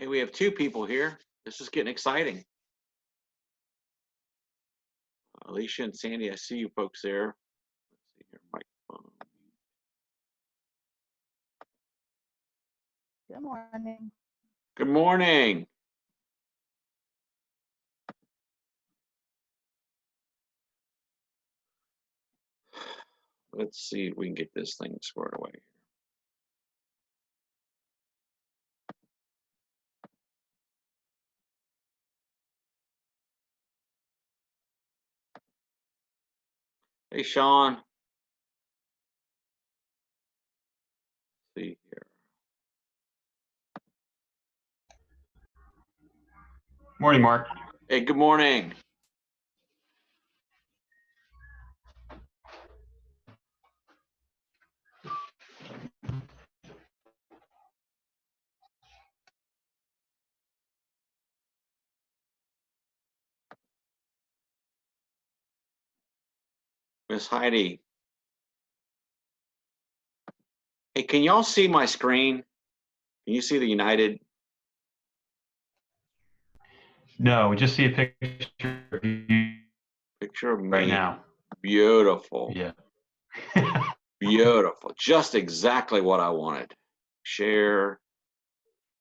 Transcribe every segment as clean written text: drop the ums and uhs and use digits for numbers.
Hey, we have two people here. This is getting exciting. Alicia and Sandy, I see you folks there. Let's see here, microphone. Good morning. Good morning. Let's see if we can get this thing squared away. Hey, Sean. Let's see here. Morning, Mark. Hey, good morning. Miss Heidi. Hey, can y'all see my screen? Can you see the United? No, we just see a picture of you Picture of me right now. Beautiful. Yeah. Beautiful. Just exactly what I wanted. Share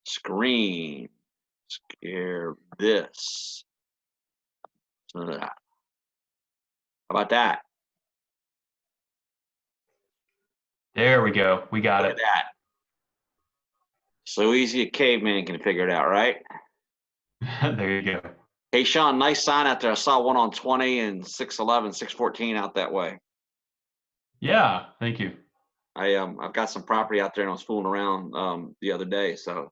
screen. Share this. None of that. How about that? There we go. We got Look it. at that. So easy a caveman can figure it out, right? There you go. Hey, Sean, nice sign out there. I saw one on 20 and 611, 614 out that way. Yeah, thank you. I've got some property out there and I was fooling around the other day, so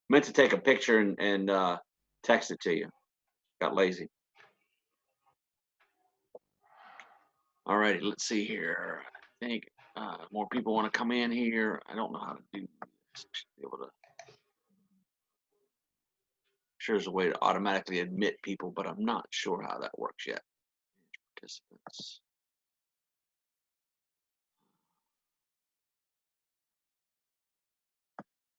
meant to take a picture and text it to you. Got lazy. All righty, let's see here. I think more people want to come in here. I don't know how to do this. I should be able to. Sure, there's a way to automatically admit people, but I'm not sure how that works yet. Participants.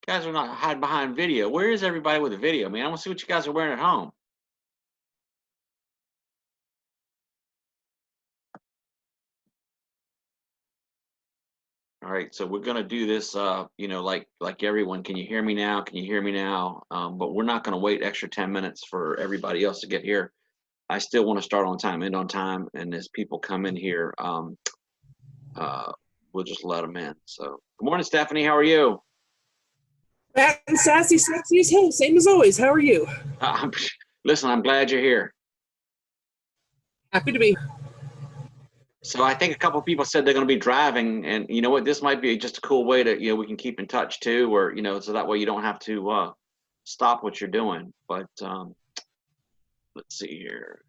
Guys are not hiding behind video. Where is everybody with the video, man? I want to see what you guys are wearing at home. All right, so we're gonna do this, you know, like everyone. Can you hear me now? Can you hear me now? But we're not gonna wait extra 10 minutes for everybody else to get here. I still want to start on time, end on time, and as people come in here, we'll just let them in. So, good morning, Stephanie. How are you? Fat and sassy, sexy as hell. Same as always. How are you? Listen, I'm glad you're here. Happy to be. So I think a couple of people said they're going to be driving, and you know what? This might be just a cool way to, you know, we can keep in touch too, or you know, so that way you don't have to stop what you're doing. But let's see here.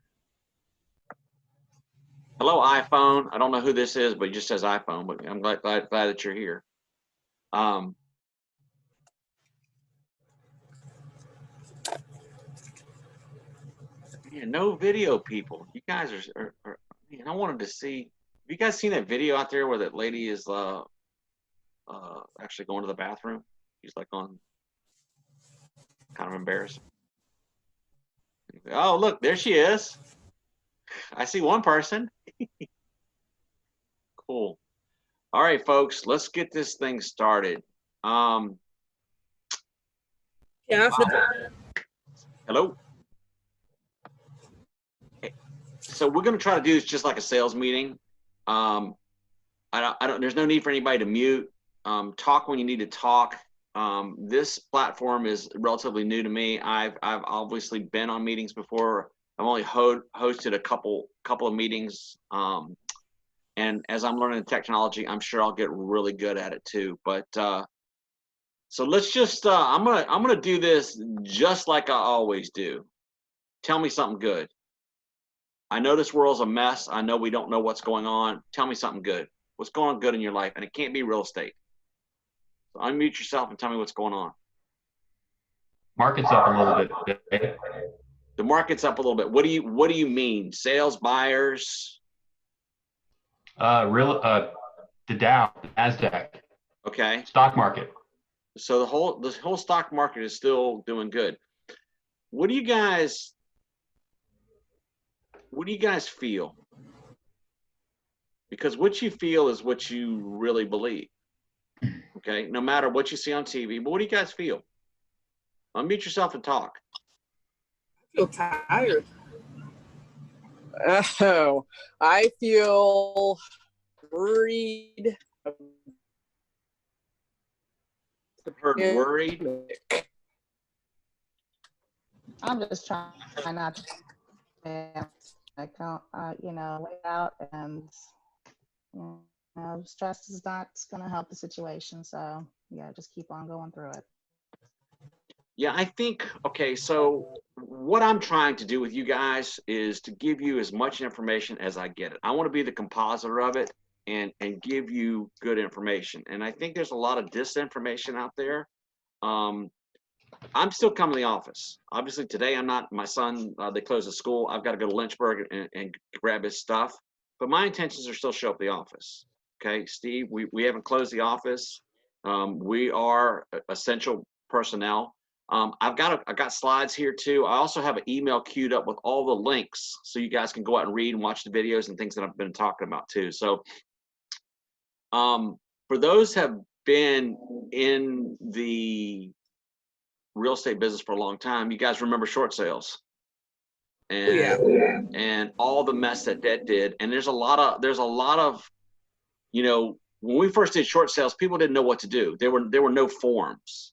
Hello, iPhone. I don't know who this is, but it just says iPhone. But I'm glad that you're here. Yeah, no video, people. You guys are man, I wanted to see. Have you guys seen that video out there where that lady is actually going to the bathroom? She's like on, kind of embarrassing. Oh, look, there she is. I see one person. Cool. All right, folks, let's get this thing started. Yeah. Hello. So we're going to try to do this just like a sales meeting. I don't. There's no need for anybody to mute. Talk when you need to talk. This platform is relatively new to me. I've obviously been on meetings before. I've only hosted a couple of meetings. And as I'm learning the technology, I'm sure I'll get really good at it too. But so let's just. I'm gonna do this just like I always do. Tell me something good. I know this world's a mess. I know we don't know what's going on. Tell me something good. What's going on good in your life? And it can't be real estate. So unmute yourself and tell me what's going on. Market's up a little bit. The market's up a little bit. What do you mean? Sales, buyers? The Dow, the Nasdaq. Okay. Stock market. So the whole stock market is still doing good. What do you guys feel? Because what you feel is what you really believe. Okay, no matter what you see on TV. But what do you guys feel? Unmute yourself and talk. I feel tired. Oh, I feel worried. Heard worried. I'm just trying not to, I can't, wait out, and stress is not going to help the situation. So yeah, just keep on going through it. Yeah, I think, okay, so what I'm trying to do with you guys is to give you as much information as I get it. I want to be the compositor of it and give you good information. And I think there's a lot of disinformation out there. I'm still coming to the office. Obviously today I'm not. My son, they closed the school. I've got to go to Lynchburg and grab his stuff. But my intentions are still show up at the office. Okay, Steve, we haven't closed the office. We are essential personnel. I've got slides here too. I also have an email queued up with all the links so you guys can go out and read and watch the videos and things that I've been talking about too. So for those who have been in the real estate business for a long time, you guys remember short sales and and all the mess that did. And there's a lot of when we first did short sales, people didn't know what to do. There were no forms.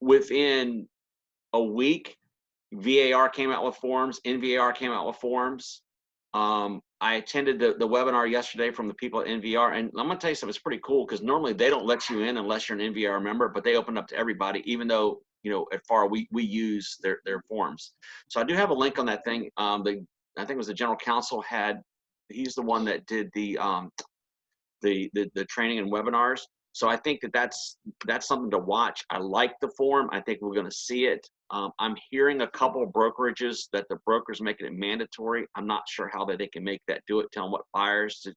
Within a week, VAR came out with forms, NVAR came out with forms. I attended the webinar yesterday from the people at NVR, and I'm gonna tell you something, it's pretty cool because normally they don't let you in unless you're an NVR member, but they open up to everybody, even though, at FAR we use their forms. So I do have a link on that thing. I think it was the general counsel he's the one that did the training and webinars. So I think that's something to watch. I like the form. I think we're going to see it. I'm hearing a couple of brokerages that the brokers making it mandatory. I'm not sure how they can make that do it. Tell them what buyers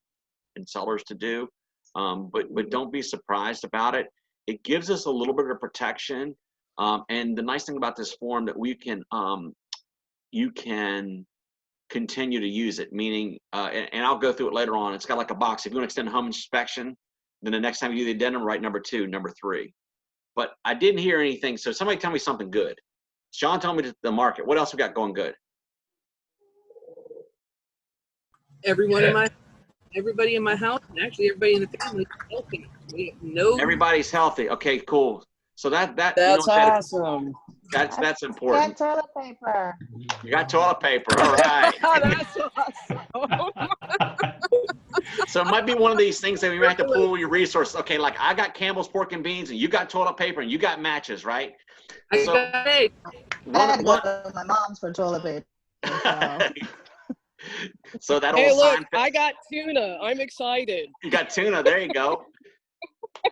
and sellers to do. But don't be surprised about it. It gives us a little bit of protection. And the nice thing about this form that you can continue to use it. Meaning, and I'll go through it later on. It's got like a box. If you want to extend home inspection, then the next time you do the addendum, write number 2, number 3. But I didn't hear anything. So somebody tell me something good. Sean told me the market. What else we got going good? Everybody in my house, and actually everybody in the family is healthy. We have no. Everybody's healthy. Okay, cool. So that's awesome. That's important. Got toilet paper. You got toilet paper. All right. That's awesome. So it might be one of these things that we might have to pool your resources. Okay, like I got Campbell's pork and beans, and you got toilet paper, and you got matches, right? I So got it. I had to go to my mom's for toilet paper. So that Hey, old look, sign. I got tuna. I'm excited. You got tuna. There you go.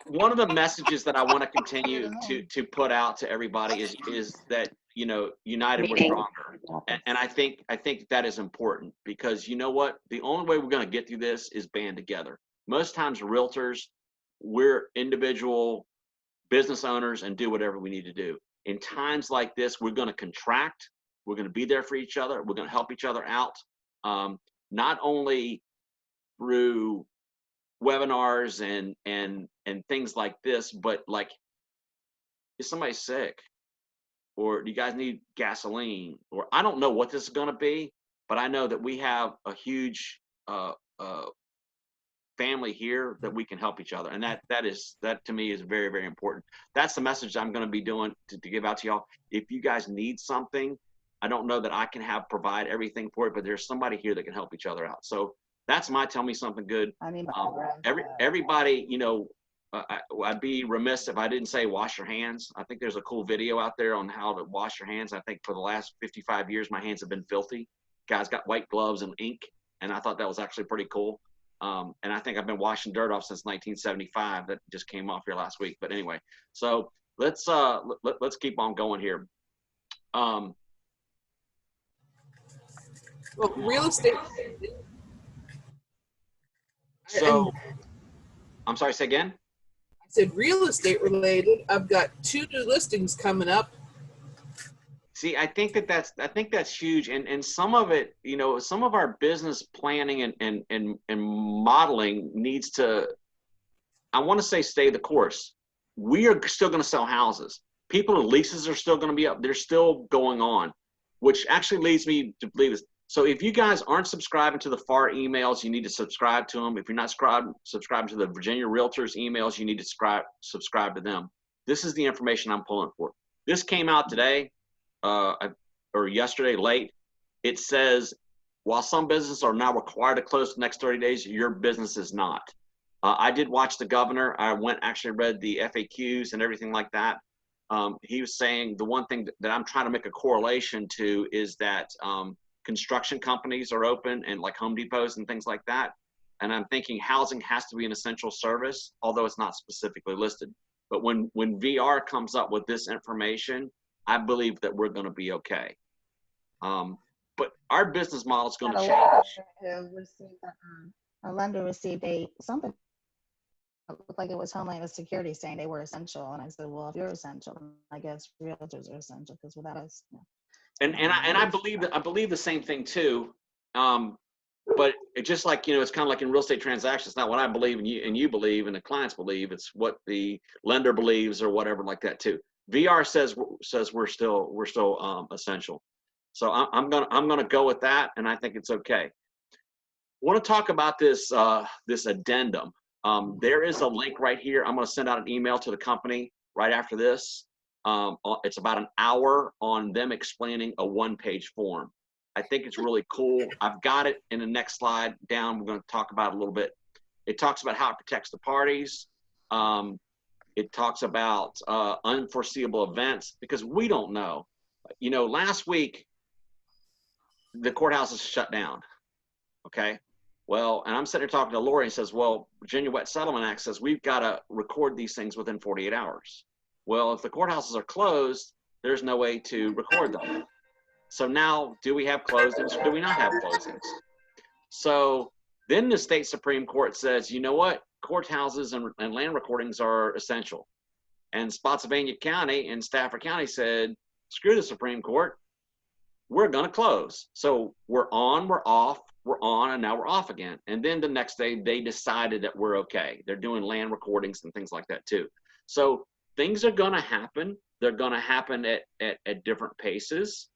One of the messages that I want to continue to put out to everybody is that united we're stronger, and I think that is important because you know what? The only way we're going to get through this is band together. Most times, realtors, we're individual business owners and do whatever we need to do. In times like this, we're going to contract. We're going to be there for each other. We're going to help each other out, not only through webinars and things like this, but like, is somebody sick, or do you guys need gasoline, or I don't know what this is going to be, but I know that we have a huge family here that we can help each other, and that to me is very, very important. That's the message I'm going to be doing to give out to y'all. If you guys need something, I don't know that I can provide everything for it, but there's somebody here that can help each other out. So that's my tell me something good. I mean, Everybody, I'd be remiss if I didn't say wash your hands. I think there's a cool video out there on how to wash your hands. I think for the last 55 years, my hands have been filthy. Guys got white gloves and ink, and I thought that was actually pretty cool. And I think I've been washing dirt off since 1975. That just came off here last week. But anyway, so let's keep on going here. Well, real estate. So, I'm sorry, say again? said real estate related. I've got 2 new listings coming up. See, I think that's huge, and some of it, you know, some of our business planning and modeling needs to, I want to say, stay the course. We are still going to sell houses. People's leases are still going to be up. They're still going on, which actually leads me to believe this. So if you guys aren't subscribing to the FAR emails, you need to subscribe to them. If you're not subscribing to the Virginia Realtors emails, you need to subscribe to them. This is the information I'm pulling for. This came out today. Or yesterday late. It says, while some businesses are now required to close the next 30 days, your business is not. I did watch the governor. I actually read the FAQs and everything like that. He was saying the one thing that I'm trying to make a correlation to is that construction companies are open, and like Home Depots and things like that. And I'm thinking housing has to be an essential service, although it's not specifically listed. But when VR comes up with this information, I believe that we're going to be okay. But our business model is going to change. A lender received something that looked like it was Homeland Security saying they were essential, and I said, well, if you're essential, then I guess realtors are essential, because without us. And I believe the same thing too. But it just like, you know, it's kind of like in real estate transactions. It's not what I believe and you believe and the clients believe. It's what the lender believes or whatever like that too. VR says we're still essential. So I'm gonna go with that, and I think it's okay. I want to talk about this this addendum. There is a link right here. I'm going to send out an email to the company right after this. It's about an hour on them explaining a one-page form. I think it's really cool. I've got it in the next slide down. We're going to talk about it a little bit. It talks about how it protects the parties. It talks about unforeseeable events, because we don't know. You know, last week, the courthouse is shut down, okay? Well, and I'm sitting here talking to Lori, and says, well, Virginia Wet Settlement Act says we've got to record these things within 48 hours. Well, if the courthouses are closed, there's no way to record them. So now, do we have closings or do we not have closings? So then the state Supreme Court says, you know what? Courthouses and land recordings are essential. And Spotsylvania County and Stafford County said, screw the Supreme Court. We're going to close. So we're on, we're off, we're on, and now we're off again. And then the next day they decided that we're okay. They're doing land recordings and things like that too. So things are going to happen. They're going to happen at different paces.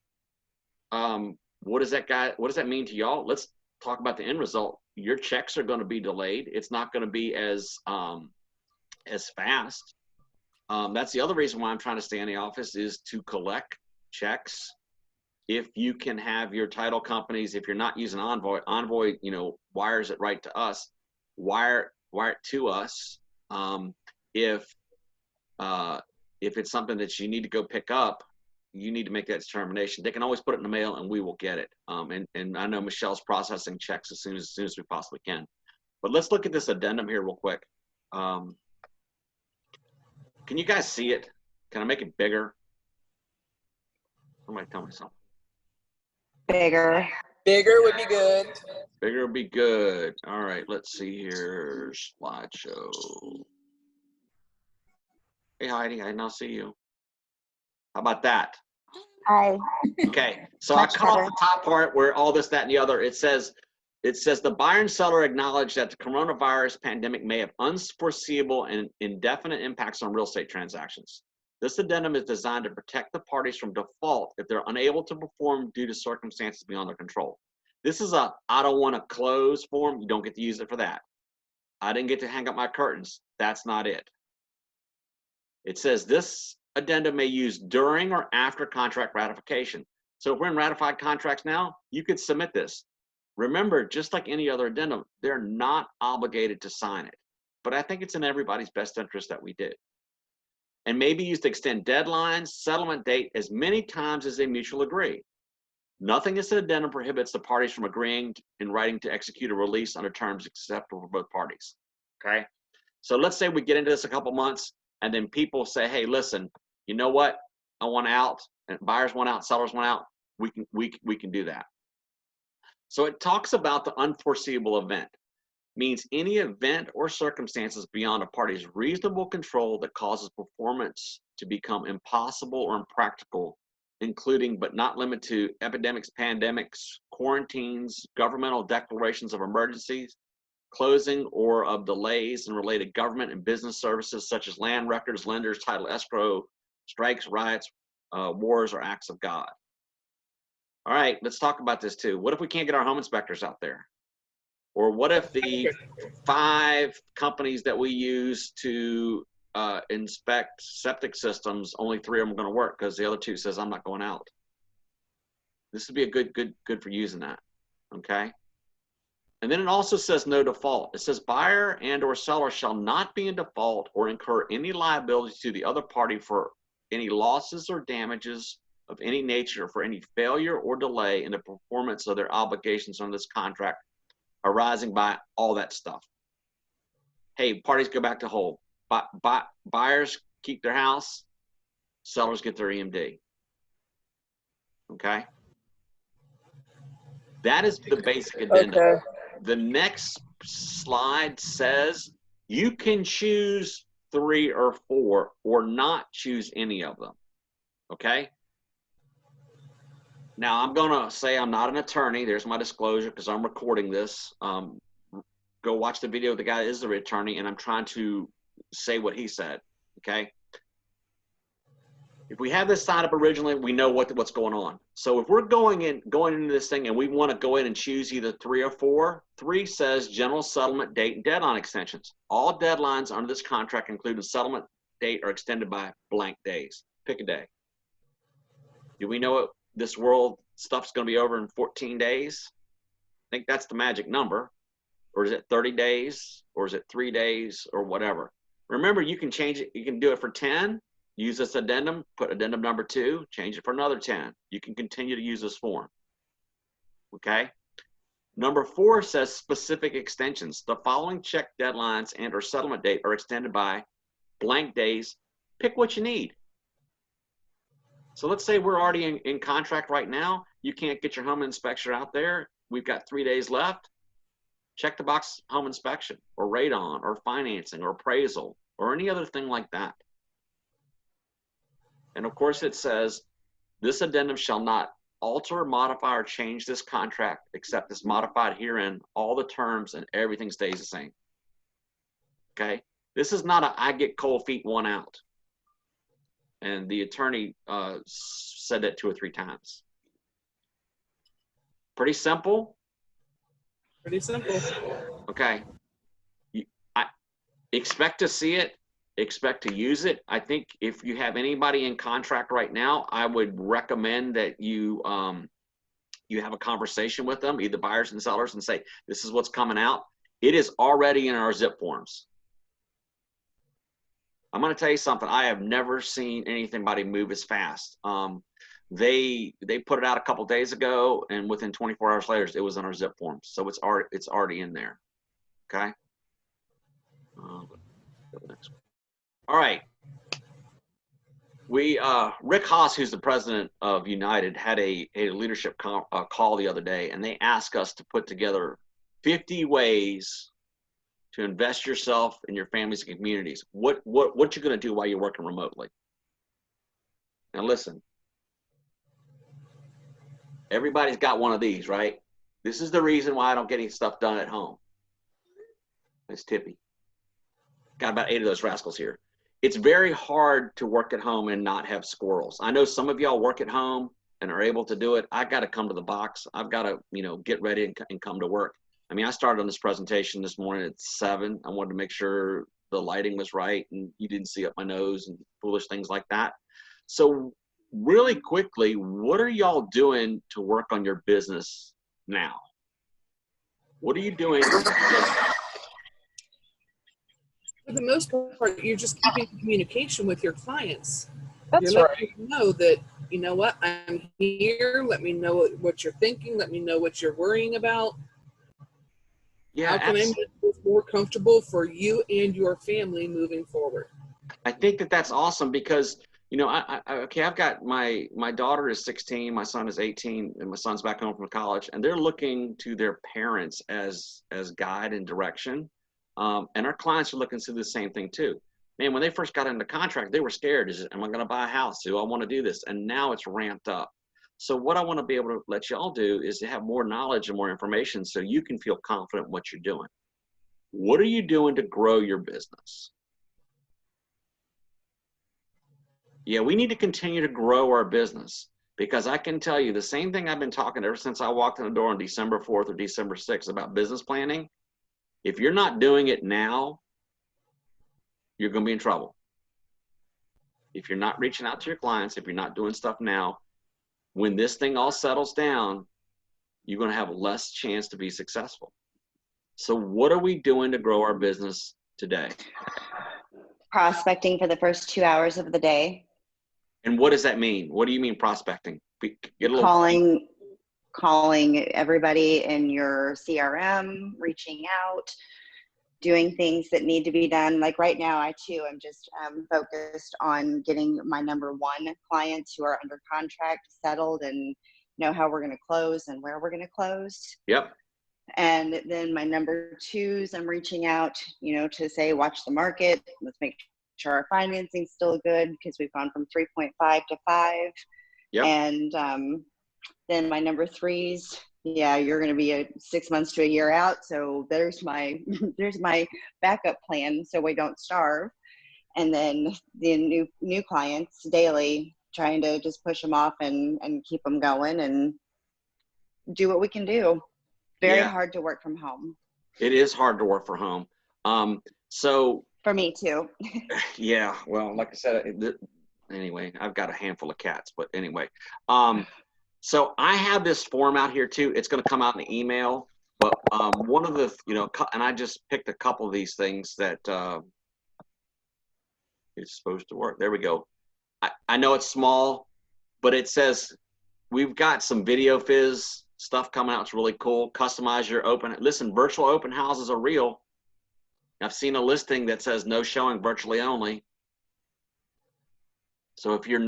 What does that mean to y'all? Let's talk about the end result. Your checks are going to be delayed. It's not going to be as fast. That's the other reason why I'm trying to stay in the office, is to collect checks. If you can have your title companies, if you're not using Envoy, you know, wires it right to us, wire it to us. If it's something that you need to go pick up, you need to make that determination. They can always put it in the mail and we will get it. And I know Michelle's processing checks as soon as we possibly can. But let's look at this addendum here real quick. Can you guys see it? Can I make it bigger? Somebody tell me something. Bigger. Bigger would be good. Bigger would be good. All right, let's see here. Slideshow. Hey, Heidi, I now see you. How about that? Hi. Okay, so Much I cut off better. the top part where all this, that, and the other. It says the buyer and seller acknowledge that the coronavirus pandemic may have unforeseeable and indefinite impacts on real estate transactions. This addendum is designed to protect the parties from default if they're unable to perform due to circumstances beyond their control. This is a I don't want to close form. You don't get to use it for that. I didn't get to hang up my curtains. That's not it. It says this addendum may use during or after contract ratification. So if we're in ratified contracts now, you could submit this. Remember, just like any other addendum, they're not obligated to sign it. But I think it's in everybody's best interest that we did. And maybe used to extend deadlines, settlement date as many times as they mutually agree. Nothing in this addendum prohibits the parties from agreeing in writing to execute a release under terms acceptable for both parties. Okay? So let's say we get into this a couple months and then people say, hey, listen, you know what? I want out, and buyers want out, sellers want out. We can do that. So it talks about the unforeseeable event. means any event or circumstances beyond a party's reasonable control that causes performance to become impossible or impractical, including but not limited to epidemics, pandemics, quarantines, governmental declarations of emergencies, closing or of delays in related government and business services such as land records, lenders, title escrow, strikes, riots, wars, or acts of God. All right, let's talk about this too. What if we can't get our home inspectors out there? Or what if the 5 companies that we use to inspect septic systems, only 3 of them are going to work because the other 2 says I'm not going out? This would be a good for using that. Okay. And then it also says no default. It says buyer and or seller shall not be in default or incur any liability to the other party for any losses or damages of any nature for any failure or delay in the performance of their obligations under this contract arising by all that stuff. Hey, parties go back to whole. Buyers keep their house, sellers get their EMD. Okay? That is the basic addendum. Okay. The next slide says you can choose 3 or 4 or not choose any of them. Okay? Now, I'm going to say I'm not an attorney. There's my disclosure because I'm recording this. Go watch the video. The guy is the attorney, and I'm trying to say what he said, okay? If we have this signed up originally, we know what's going on. So if we're going into this thing and we want to go in and choose either 3 or 4, 3 says general settlement date and deadline extensions. All deadlines under this contract, including settlement date, are extended by blank days. Pick a day. Do we know what this world stuff's going to be over in 14 days? I think that's the magic number. Or is it 30 days? Or is it 3 days? Or whatever. Remember, you can change it. You can do it for 10. Use this addendum. Put addendum number 2. Change it for another 10. You can continue to use this form. Okay? Number 4 says specific extensions. The following check deadlines and or settlement date are extended by blank days. Pick what you need. So let's say we're already in contract right now. You can't get your home inspector out there. We've got 3 days left. Check the box home inspection or radon or financing or appraisal or any other thing like that. And of course it says this addendum shall not alter, modify, or change this contract except as modified herein. All the terms and everything stays the same. Okay? This is not a I get cold feet, one out. And the attorney said that 2 or 3 times. Pretty simple. Pretty simple. Okay. I expect to see it. Expect to use it. I think if you have anybody in contract right now, I would recommend that you have a conversation with them, either buyers and sellers, and say, this is what's coming out. It is already in our zip forms. I'm going to tell you something. I have never seen anybody move as fast. They put it out a couple days ago, and within 24 hours later, it was in our zip forms. So it's already in there. Okay. All right. Rick Haas, who's the president of United, had a leadership call the other day, and they asked us to put together 50 ways to invest yourself in your families and communities. What you're going to do while you're working remotely. Now listen, everybody's got one of these, right? This is the reason why I don't get any stuff done at home. It's Tippy. Got about 8 of those rascals here. It's very hard to work at home and not have squirrels. I know some of y'all work at home and are able to do it. I got to come to the box. I've got to, get ready and come to work. I mean, I started on this presentation this morning at 7. I wanted to make sure the lighting was right and you didn't see up my nose and foolish things like that. So really quickly, what are y'all doing to work on your business now? What are you doing? For the most part, you're just keeping communication with your clients. That's You're right. letting them know that, you know what, I'm here. Let me know what you're thinking. Let me know what you're worrying about. Yeah, How can I make this more comfortable for you and your family moving forward? I think that's awesome because, You know, okay, I've got my daughter is 16, my son is 18, and my son's back home from college, and they're looking to their parents as guide and direction. And our clients are looking to do the same thing too. Man, when they first got into contract, they were scared. Am I going to buy a house? Do I want to do this? And now it's ramped up. So what I want to be able to let y'all do is to have more knowledge and more information so you can feel confident in what you're doing. What are you doing to grow your business? Yeah, we need to continue to grow our business, because I can tell you the same thing I've been talking ever since I walked in the door on December 4th or December 6th about business planning. If you're not doing it now, you're going to be in trouble. If you're not reaching out to your clients, if you're not doing stuff now, when this thing all settles down, you're going to have less chance to be successful. So what are we doing to grow our business today? Prospecting for the first 2 hours of the day. And what does that mean? What do you mean prospecting? Get a little calling everybody in your CRM, reaching out, doing things that need to be done. Like right now, I too am just focused on getting my number one clients who are under contract settled and know how we're going to close and where we're going to close. Yep. And then my number twos, I'm reaching out, you know, to say, watch the market. Let's make sure our financing's still good, because we've gone from 3.5 to 5. Yep. And then my number threes, yeah, you're going to be 6 months to a year out. So there's my backup plan, so we don't starve. And then the new clients daily, trying to just push them off and keep them going and do what we can do. Very hard to work from home. It is hard to work from home. So for me too. Yeah. Well, like I said, anyway, I've got a handful of cats, but anyway, so I have this form out here too. It's going to come out in the email, but one of the, you know, and I just picked a couple of these things that is supposed to work. There we go. I know it's small, but it says we've got some Video Fizz stuff coming out. It's really cool. Customize your listen, virtual open houses are real. I've seen a listing that says no showing, virtually only. So if you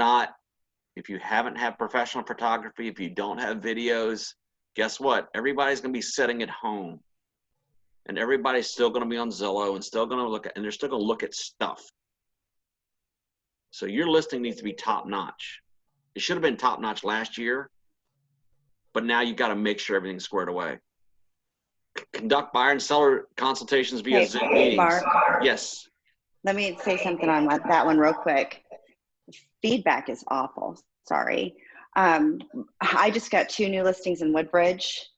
haven't had professional photography, if you don't have videos, guess what? Everybody's going to be sitting at home, and everybody's still going to be on Zillow and still going to look at, and they're still going to look at stuff. So your listing needs to be top notch. It should have been top notch last year, but now you got to make sure everything's squared away. Conduct buyer and seller consultations via Zoom meetings. Mark, yes. Let me say something on that one real quick. Feedback is awful. Sorry. I just got 2 new listings in Woodbridge.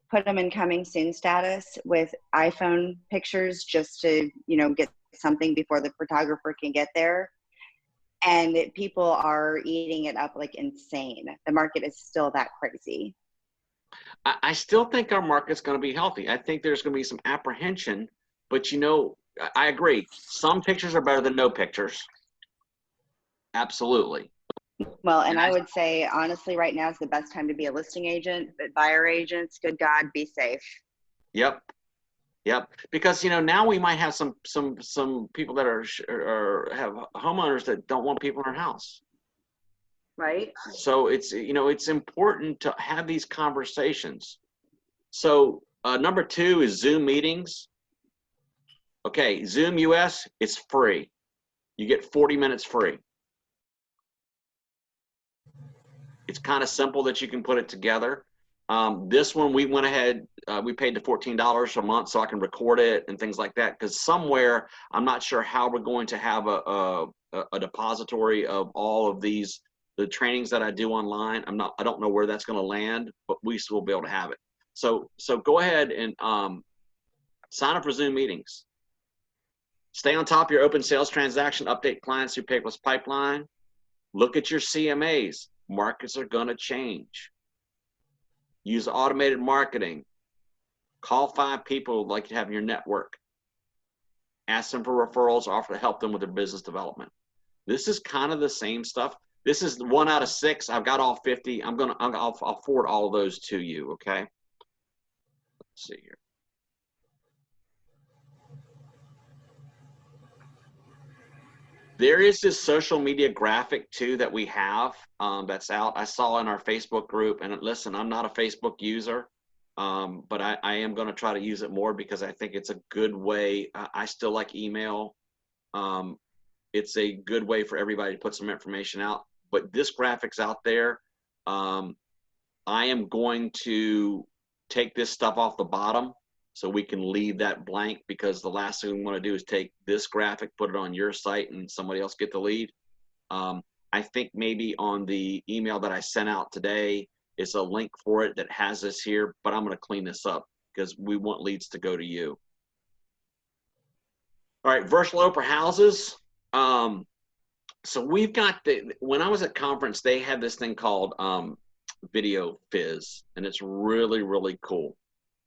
Put them in coming soon status with iPhone pictures just to, you know, get something before the photographer can get there. And people are eating it up like insane. The market is still that crazy. I still think our market's going to be healthy. I think there's going to be some apprehension, but you know, I agree. Some pictures are better than no pictures. Absolutely. Well, and I would say, honestly, right now is the best time to be a listing agent, but buyer agents, good God, be safe. Yep. Yep. Because, you know, now we might have some people that have homeowners that don't want people in their house. Right. So it's, you know, it's important to have these conversations. So number 2 is Zoom meetings. Okay. Zoom US, it's free. You get 40 minutes free. It's kind of simple that you can put it together. This one, we went ahead, we paid the $14 a month so I can record it and things like that. Because somewhere, I'm not sure how we're going to have a depository of all of these, the trainings that I do online. I don't know where that's going to land, but we still will be able to have it. So go ahead and sign up for Zoom meetings. Stay on top of your open sales transaction, update clients through paperless pipeline. Look at your CMAs. Markets are going to change. Use automated marketing. Call 5 people like you have in your network. Ask them for referrals, offer to help them with their business development. This is kind of the same stuff. This is 1 out of 6. I've got all 50. I'll forward all of those to you. Okay. Let's see here. There is this social media graphic too that we have that's out. I saw in our Facebook group, and listen, I'm not a Facebook user, but I am going to try to use it more because I think it's a good way. I still like email. It's a good way for everybody to put some information out, but this graphic's out there. I am going to take this stuff off the bottom so we can leave that blank, because the last thing we want to do is take this graphic, put it on your site, and somebody else get the lead. I think maybe on the email that I sent out today is a link for it that has this here, but I'm going to clean this up because we want leads to go to you. All right, virtual open houses. So we've got when I was at conference, they had this thing called Video Fizz, and it's really, really cool.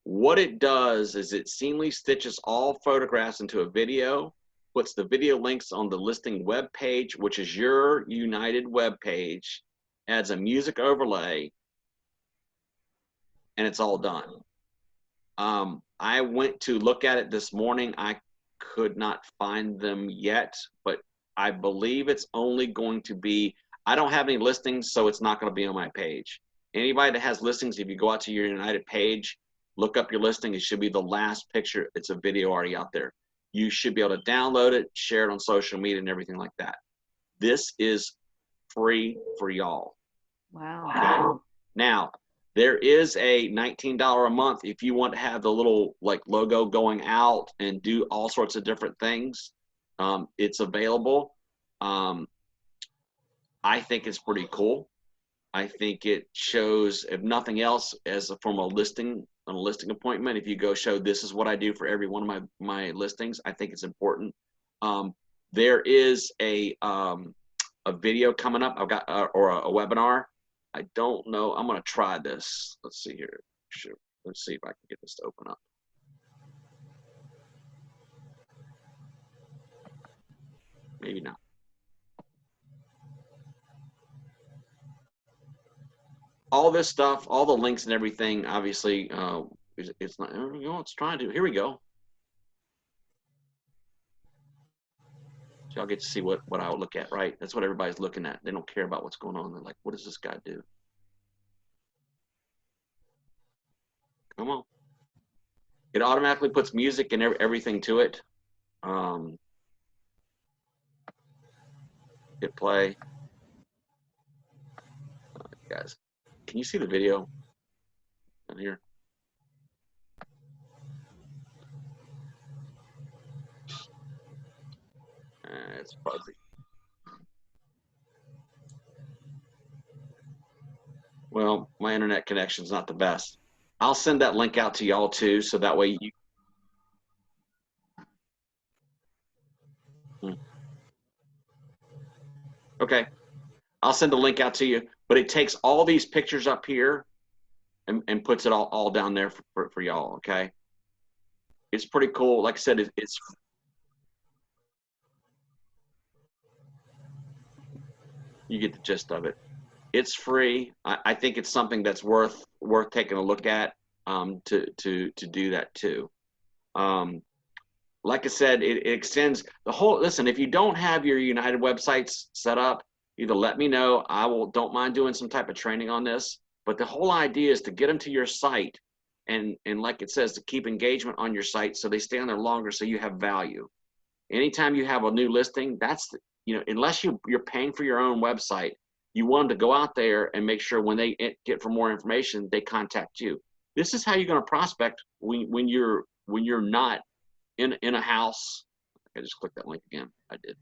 What it does is it seamlessly stitches all photographs into a video, puts the video links on the listing web page, which is your United web page, adds a music overlay, and it's all done. I went to look at it this morning. I could not find them yet, but I believe it's only going to be, I don't have any listings, so it's not going to be on my page. Anybody that has listings, if you go out to your United page, look up your listing, it should be the last picture. It's a video already out there. You should be able to download it, share it on social media and everything like that. This is free for y'all. Wow. Okay? Now, there is a $19 a month if you want to have the little like logo going out and do all sorts of different things. It's available. I think it's pretty cool. I think it shows, if nothing else, as a form of listing, on a listing appointment, if you go show this is what I do for every one of my listings, I think it's important. There is a video coming up. I've got or a webinar. I don't know. I'm going to try this. Let's see here. Sure. Let's see if I can get this to open up. Maybe not. All this stuff, all the links and everything, obviously, it's not, you know, it's trying to, here we go. So y'all get to see what I would look at, right? That's what everybody's looking at. They don't care about what's going on. They're like, what does this guy do? Come on. It automatically puts music and everything to it. Hit play. Guys, can you see the video down here? It's fuzzy. Well, my internet connection's not the best. I'll send that link out to y'all too, so that way you. Okay, I'll send the link out to you, but it takes all these pictures up here and puts it all down there for y'all, okay? It's pretty cool. Like I said, it's you get the gist of it. It's free. I think it's something that's worth taking a look at to do that too. Like I said, it extends the whole. Listen, if you don't have your United websites set up, either let me know. Don't mind doing some type of training on this. But the whole idea is to get them to your site, and like it says, to keep engagement on your site so they stay on there longer, so you have value. Anytime you have a new listing, that's unless you're paying for your own website, you want them to go out there and make sure when they get for more information, they contact you. This is how you're going to prospect when you're not in a house. I just clicked that link again. I did.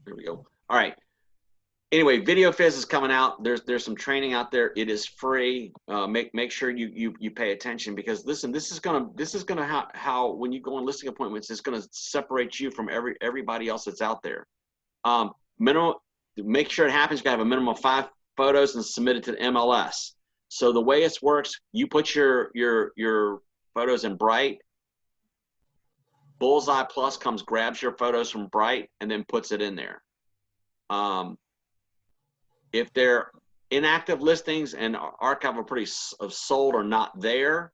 There we go. All right. Anyway, Video Fizz is coming out. There's some training out there. It is free. Make sure you pay attention, because listen, this is gonna how when you go on listing appointments, it's gonna separate you from everybody else that's out there. Minimum. Make sure it happens. You gotta have a minimum of 5 photos and submit it to the MLS. So the way it works, you put your photos in Bright. Bullseye Plus grabs your photos from Bright and then puts it in there. If they're inactive listings and archive are pretty sold or not there,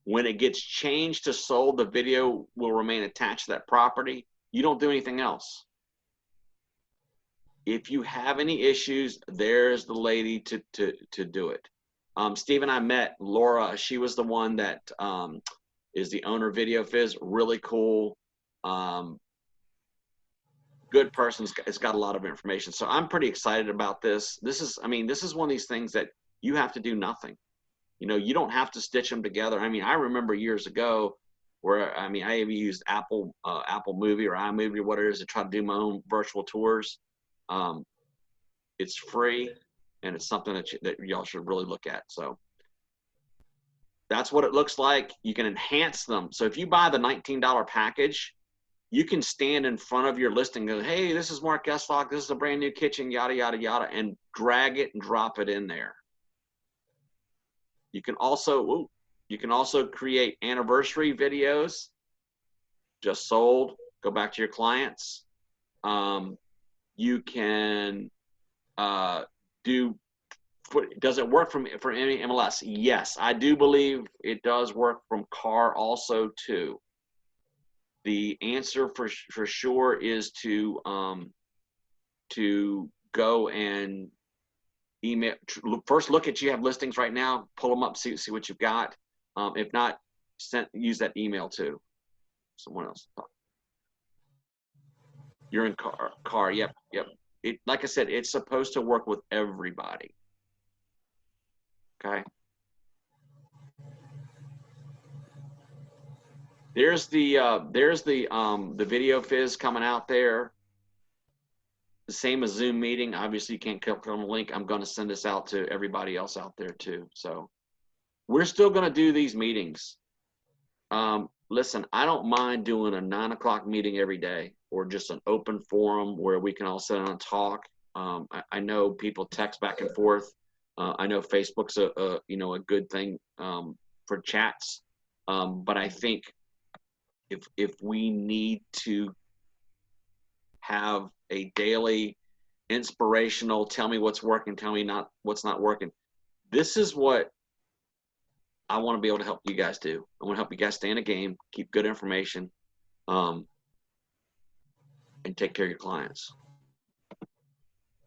When it gets changed to sold, the video will remain attached to that property. You don't do anything else. If you have any issues, there's the lady to do it. Steve and I met Laura. She was the one that is the owner of Video Fizz. Really cool. Good person. It's got a lot of information. So I'm pretty excited about this. This is one of these things that you have to do nothing. You know, you don't have to stitch them together. I mean, I remember years ago where, I even used Apple Movie or iMovie or whatever it is to try to do my own virtual tours. It's free, and it's something that y'all should really look at. So that's what it looks like. You can enhance them. So if you buy the $19 package, you can stand in front of your listing and go, hey, this is Mark Gesslock. This is a brand new kitchen, yada, yada, yada, and drag it and drop it in there. You can also create anniversary videos. Just sold. Go back to your clients. You can does it work for any MLS? Yes, I do believe it does work from car also too. The answer for sure is to go and email. First, look at you have listings right now. Pull them up, see what you've got. If not, use that email too. Someone else. You're in car. Yep. Like I said, it's supposed to work with everybody. Okay. There's the Video Fizz coming out there. The same as Zoom meeting. Obviously, you can't click on the link. I'm going to send this out to everybody else out there too. So we're still going to do these meetings. Listen, I don't mind doing a 9 o'clock meeting every day, or just an open forum where we can all sit down and talk. I know people text back and forth. I know Facebook's a good thing for chats. But I think if we need to have a daily inspirational, tell me what's working, tell me what's not working. This is what I want to be able to help you guys do. I want to help you guys stay in a game, keep good information, and take care of your clients.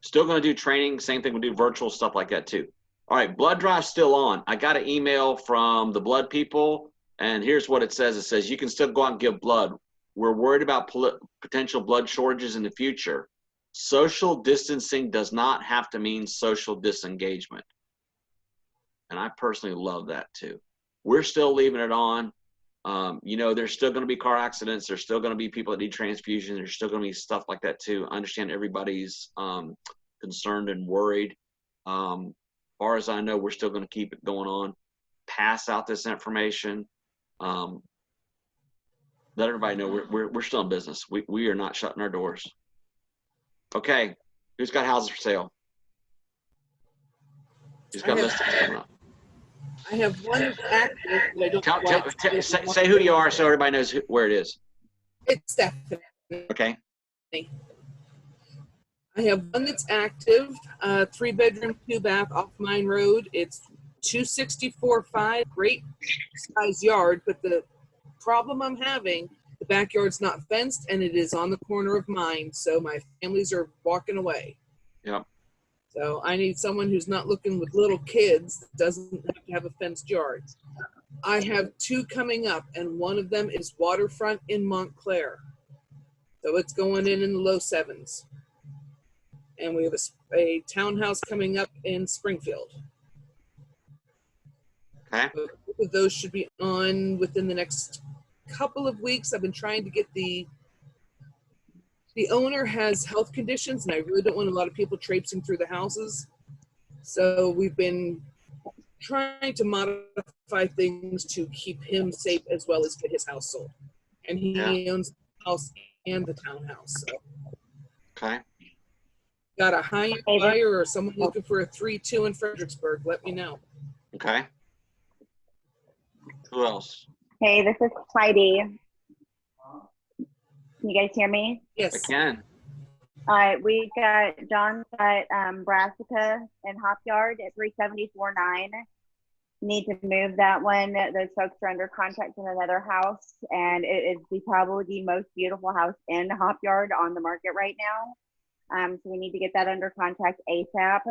Still going to do training. Same thing. We'll do virtual stuff like that too. All right. Blood drive's still on. I got an email from the blood people, and here's what it says. It says, you can still go out and give blood. We're worried about potential blood shortages in the future. Social distancing does not have to mean social disengagement. And I personally love that too. We're still leaving it on. There's still going to be car accidents. There's still going to be people that need transfusions. There's still going to be stuff like that too. I understand everybody's concerned and worried. As far as I know, we're still going to keep it going on. Pass out this information. Let everybody know we're still in business. We are not shutting our doors. Okay, who's got houses for sale? Who's got listings coming up? I have one active, but I don't Say who you are so everybody knows where it is. It's Stephanie. Okay. I have one that's active, 3-bedroom, 2-bath off Mine Road. It's 264.5, great size yard, but the problem I'm having, the backyard's not fenced and it is on the corner of mine, so my families are walking away. Yep. So I need someone who's not looking with little kids, that doesn't have to have a fenced yard. I have 2 coming up, and one of them is waterfront in Montclair. So it's going in the low 7s. And we have a townhouse coming up in Springfield. Okay. Both of those should be on within the next couple of weeks. I've been trying to get the owner has health conditions, and I really don't want a lot of people traipsing through the houses. So we've been trying to modify things to keep him safe as well as get his house sold. And he owns the house and the townhouse. So. Okay. Got a high-end buyer or someone looking for a 3-2 in Fredericksburg, let me know. Okay. Who else? Hey, this is Heidi. Can you guys hear me? Yes. I can. All right, we got John's got Brassica and Hop Yard at 374.9. need to move that one. Those folks are under contract in another house, and it is probably the most beautiful house in Hop Yard on the market right now. So we need to get that under contract ASAP.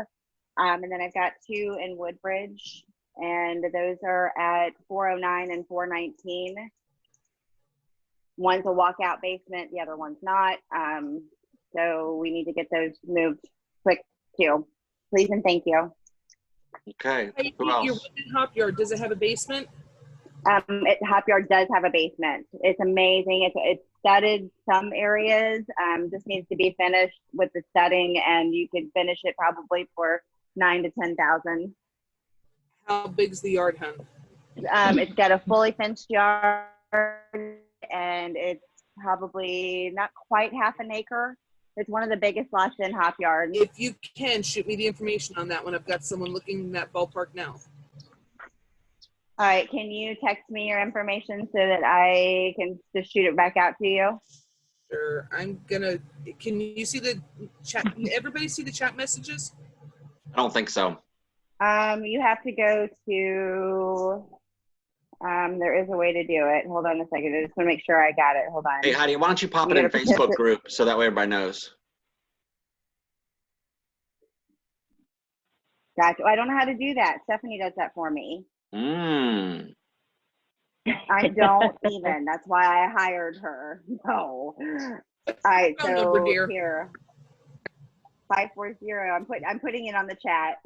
And then I've got 2 in Woodbridge, and those are at 409 and 419. One's a walkout basement, the other one's not. So we need to get those moved quick too. Please and thank you. Okay. Hey, Who your else? wooden hop yard, does it have a basement? Hop Yard does have a basement. It's amazing. It's studded some areas. Just needs to be finished with the studding, and you could finish it probably for 9,000 to 10,000. How big's the yard, hun? It's got a fully fenced yard, and it's probably not quite half an acre. It's one of the biggest lots in Hop Yard. If you can, shoot me the information on that one. I've got someone looking in that ballpark now. All right, can you text me your information so that I can just shoot it back out to you? Sure. Can you see the chat? Everybody see the chat messages? I don't think so. You have to go to, there is a way to do it. Hold on a second. I just want to make sure I got it. Hold on. Hey, Heidi, why don't you pop it You in gotta Facebook protect it. group so that way everybody knows? Gotcha. I don't know how to do that. Stephanie does that for me. Mm. I don't even. That's why I hired her. No. All right, Phone number, so dear. here. 540. I'm putting it on the chat.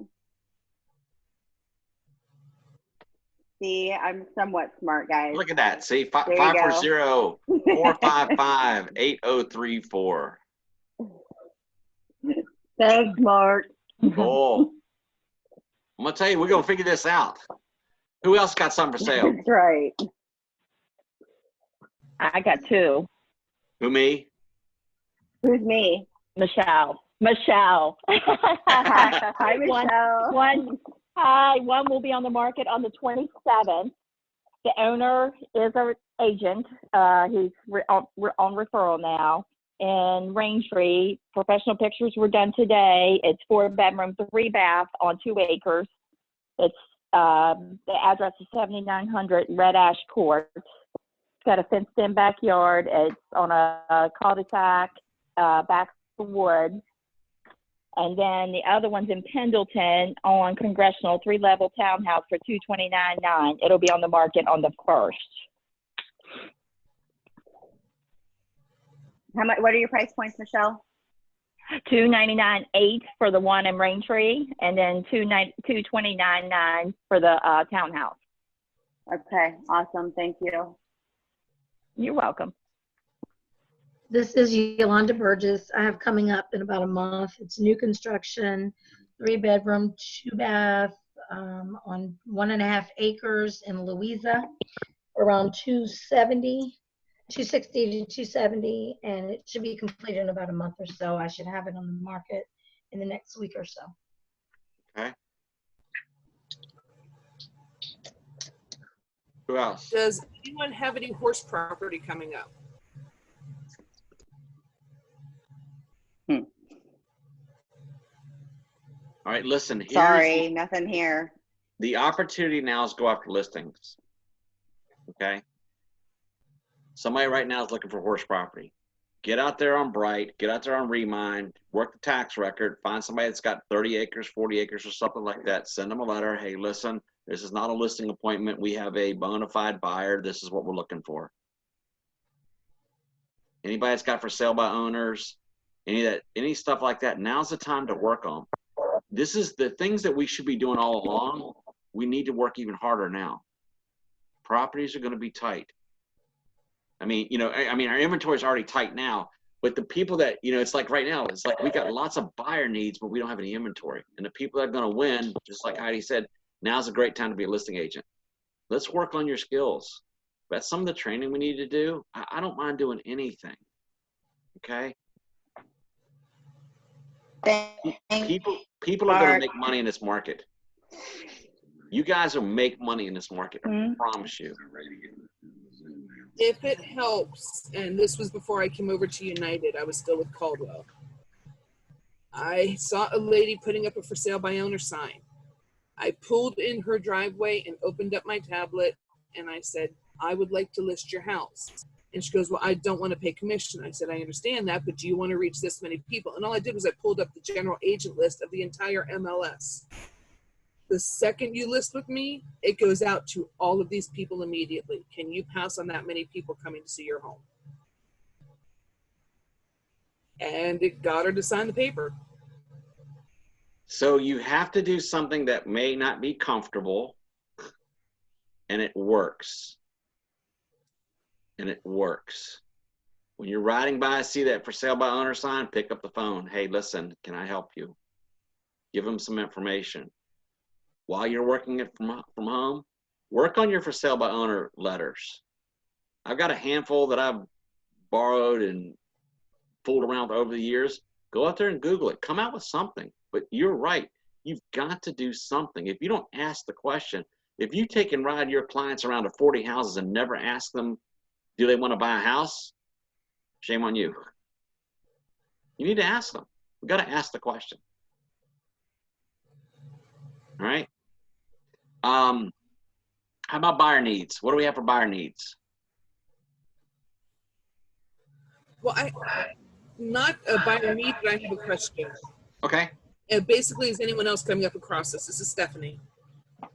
See, I'm somewhat smart, guys. Look at that. See, There you go. 540-455-8034. Thanks, Mark. Cool. I'm gonna tell you, we're gonna figure this out. Who else got something for sale? That's right. I got 2. Who, me? Who's me? Michelle. Hi, Michelle. One will be on the market on the 27th. The owner is our agent. He's on referral now. In Raintree, professional pictures were done today. It's 4-bedroom, 3-bath on 2 acres. It's the address is 7900 Red Ash Court. It's got a fenced-in backyard. It's on a cul-de-sac, back to wood. And then the other one's in Pendleton on Congressional, 3-level townhouse for $229,900. It'll be on the market on the 1st. How much? What are your price points, Michelle? $299,800 for the one in Raintree, and then $229,900 for the townhouse. Okay, awesome. Thank you. You're welcome. This is Yolanda Burgess. I have coming up in about a month. It's new construction, 3-bedroom, 2-bath on 1.5 acres in Louisa, around 260 to 270, and it should be completed in about a month or so. I should have it on the market in the next week or so. Okay. Who else? Does anyone have any horse property coming up? All right, listen. Here's Sorry, nothing here. the opportunity now is go after listings. Okay. Somebody right now is looking for horse property. Get out there on Bright, get out there on Remind, work the tax record, find somebody that's got 30 acres, 40 acres or something like that. Send them a letter. Hey, listen, this is not a listing appointment. We have a bona fide buyer. This is what we're looking for. Anybody that's got for sale by owners, any stuff like that, now's the time to work on. This is the things that we should be doing all along. We need to work even harder now. Properties are going to be tight. I mean, our inventory is already tight now, but the people that, it's like right now, it's like we got lots of buyer needs, but we don't have any inventory. And the people that are going to win, just like Heidi said, now's a great time to be a listing agent. Let's work on your skills. That's some of the training we need to do. I don't mind doing anything. Okay. People are going to make money in this market. You guys will make money in this market. I promise you. If it helps, and this was before I came over to United, I was still with Caldwell. I saw a lady putting up a for sale by owner sign. I pulled in her driveway and opened up my tablet and I said, I would like to list your house. And she goes, well, I don't want to pay commission. I said, I understand that, but do you want to reach this many people? And all I did was I pulled up the general agent list of the entire MLS. The second you list with me, it goes out to all of these people immediately. Can you pass on that many people coming to see your home? And it got her to sign the paper. So you have to do something that may not be comfortable, and it works. And it works. When you're riding by, see that for sale by owner sign, pick up the phone. Hey, listen, can I help you? Give them some information. While you're working it from home, work on your for sale by owner letters. I've got a handful that I've borrowed and fooled around with over the years. Go out there and Google it. Come out with something. But you're right. You've got to do something. If you don't ask the question, if you take and ride your clients around to 40 houses and never ask them, do they want to buy a house? Shame on you. You need to ask them. We've got to ask the question. All right. How about buyer needs? What do we have for buyer needs? Well, not a buyer need, but I have a question. Okay. And basically, is anyone else coming up across this? This is Stephanie.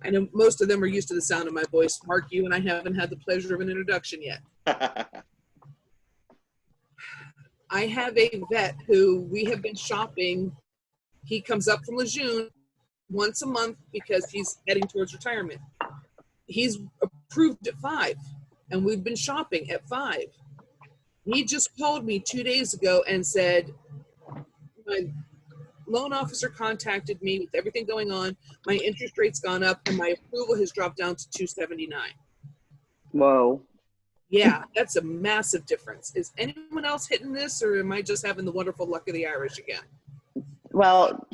I know most of them are used to the sound of my voice. Mark, you and I haven't had the pleasure of an introduction yet. I have a vet who we have been shopping. He comes up from Lejeune once a month because he's heading towards retirement. He's approved at 5, and we've been shopping at 5. He just called me 2 days ago and said, my loan officer contacted me with everything going on. My interest rate's gone up, and my approval has dropped down to 279. Whoa. Yeah, that's a massive difference. Is anyone else hitting this, or am I just having the wonderful luck of the Irish again? Well,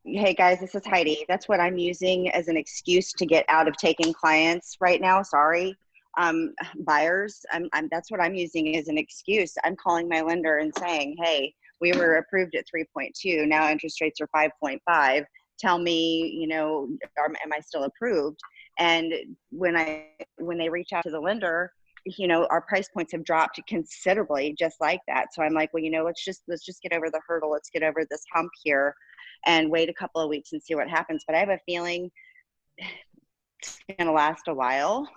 hey guys, this is Heidi. That's what I'm using as an excuse to get out of taking clients right now. Sorry. Buyers, that's what I'm using as an excuse. I'm calling my lender and saying, hey, we were approved at 3.2. Now interest rates are 5.5. Tell me, am I still approved? And when they reach out to the lender, our price points have dropped considerably just like that. So I'm like, well, let's just get over the hurdle. Let's get over this hump here and wait a couple of weeks and see what happens. But I have a feeling it's going to last a while.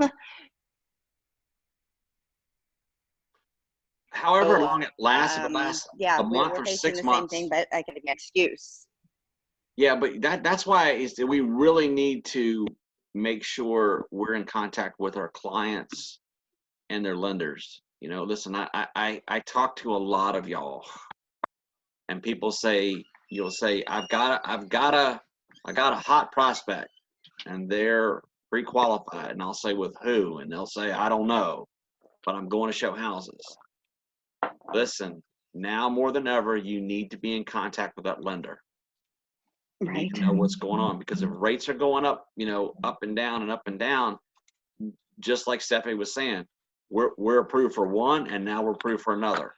However long it lasts, if it lasts yeah, a month we're or facing 6 the months. same thing, but I can give an excuse. Yeah, but that's why we really need to make sure we're in contact with our clients and their lenders. Listen, I talk to a lot of y'all, and people you'll say, I got a hot prospect, and they're pre-qualified, and I'll say, with who? And they'll say, I don't know, but I'm going to show houses. Listen, now more than ever, you need to be in contact with that lender. You Right. need to know what's going on, because if rates are going up, up and down and up and down, just like Stephanie was saying, we're approved for one, and now we're approved for another.